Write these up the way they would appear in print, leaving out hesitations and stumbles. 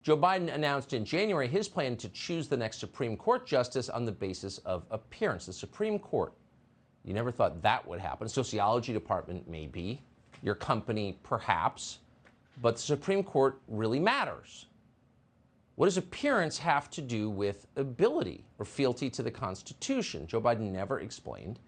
Joe Biden announced in January his plan to choose the next Supreme Court justice on the basis of appearance. The Supreme Court. You never thought that would happen. Sociology department, maybe. Your company, perhaps. But the Supreme Court really matters. What does appearance have to do with ability or fealty to the Constitution? Joe Biden never explained.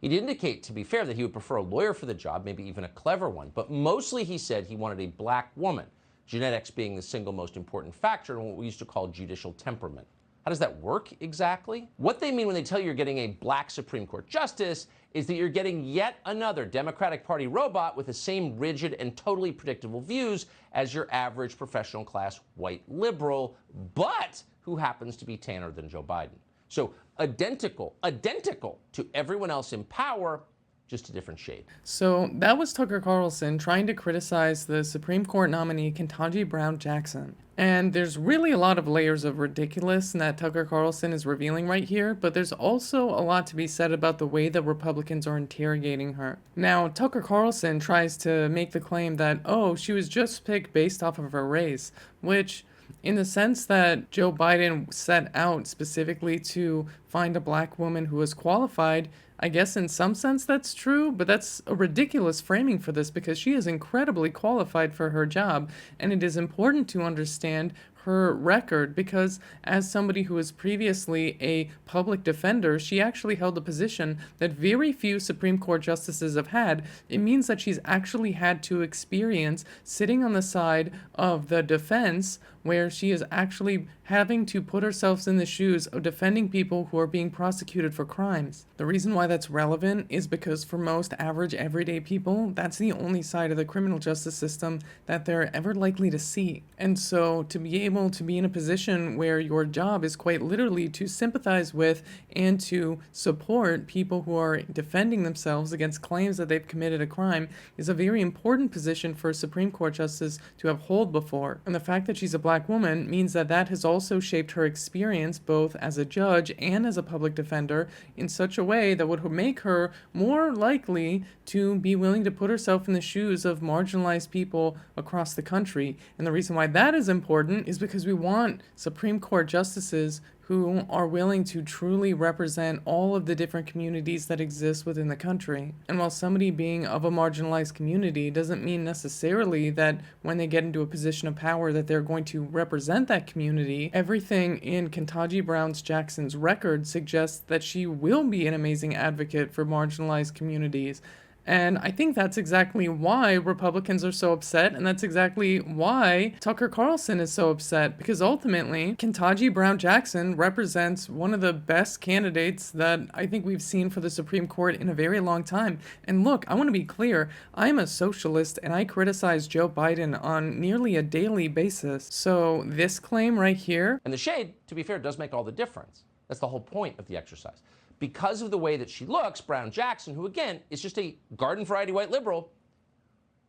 He'd indicate, to be fair, that he would prefer a lawyer for the job, maybe even a clever one. But mostly he said he wanted a black woman, genetics being the single most important factor in what we used to call judicial temperament. How does that work exactly? What they mean when they tell you you're getting a black Supreme Court justice is that you're getting yet another Democratic Party robot with the same rigid and totally predictable views as your average professional class white liberal, but who happens to be tanner than Joe Biden. So identical to everyone else in power, just a different shade. So that was Tucker Carlson trying to criticize the Supreme Court nominee Ketanji Brown Jackson. And there's really a lot of layers of ridiculous that Tucker Carlson is revealing right here, but there's also a lot to be said about the way that Republicans are interrogating her. Now, Tucker Carlson tries to make the claim that, oh, she was just picked based off of her race, which, in the sense that Joe Biden set out specifically to find a black woman who was qualified, I guess in some sense that's true, but that's a ridiculous framing for this because she is incredibly qualified for her job, and it is important to understand her record because as somebody who was previously a public defender, she actually held a position that very few Supreme Court justices have had. It means that she's actually had to experience sitting on the side of the defense where she is actually having to put herself in the shoes of defending people who are being prosecuted for crimes. The reason why that's relevant is because for most average everyday people, that's the only side of the criminal justice system that they're ever likely to see. And so to be able to be in a position where your job is quite literally to sympathize with and to support people who are defending themselves against claims that they've committed a crime is a very important position for a Supreme Court justice to have held before. And the fact that she's a black woman means that that has also shaped her experience both as a judge and as a public defender in such a way that would make her more likely to be willing to put herself in the shoes of marginalized people across the country. And the reason why that is important is because we want Supreme Court justices who are willing to truly represent all of the different communities that exist within the country. And while somebody being of a marginalized community doesn't mean necessarily that when they get into a position of power that they're going to represent that community, everything in Ketanji Brown Jackson's record suggests that she will be an amazing advocate for marginalized communities. And I think that's exactly why Republicans are so upset, and that's exactly why Tucker Carlson is so upset, because ultimately, Ketanji Brown Jackson represents one of the best candidates that I think we've seen for the Supreme Court in a very long time. And look, I want to be clear, I'm a socialist, and I criticize Joe Biden on nearly a daily basis. So this claim right here... And the shade, to be fair, does make all the difference. That's the whole point of the exercise. Because of the way that she looks, Brown Jackson, who again is just a garden variety white liberal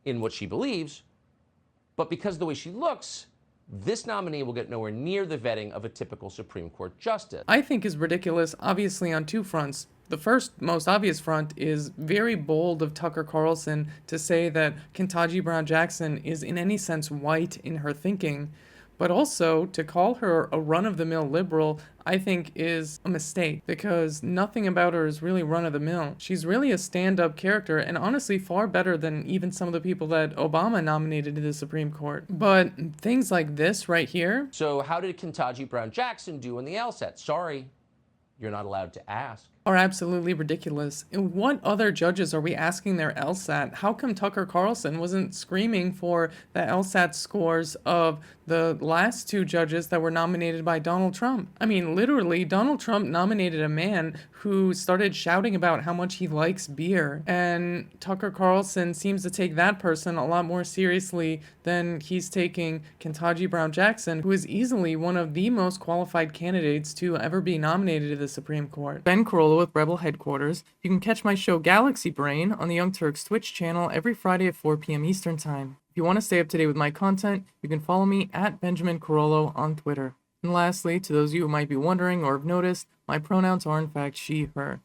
in what she believes, but because of the way she looks, this nominee will get nowhere near the vetting of a typical Supreme Court justice. I think is ridiculous, obviously on two fronts. The first, most obvious front is very bold of Tucker Carlson to say that Ketanji Brown Jackson is in any sense white in her thinking. But also, to call her a run-of-the-mill liberal, I think is a mistake, because nothing about her is really run-of-the-mill. She's really a stand-up character, and honestly far better than even some of the people that Obama nominated to the Supreme Court. But things like this right here... So how did Ketanji Brown Jackson do in the LSAT? Sorry, you're not allowed to ask. Are absolutely ridiculous. And what other judges are we asking their LSAT? How come Tucker Carlson wasn't screaming for the LSAT scores of the last two judges that were nominated by Donald Trump? I mean, literally, Donald Trump nominated a man who started shouting about how much he likes beer. And Tucker Carlson seems to take that person a lot more seriously than he's taking Ketanji Brown Jackson, who is easily one of the most qualified candidates to ever be nominated to the Supreme Court. Ben Carollo with Rebel Headquarters. You can catch my show Galaxy Brain on the Young Turks Twitch channel every Friday at 4 p.m. Eastern Time. If you want to stay up to date with my content, you can follow me at Benjamin Carollo on Twitter. And lastly, to those of you who might be wondering or have noticed, my pronouns are in fact she, her.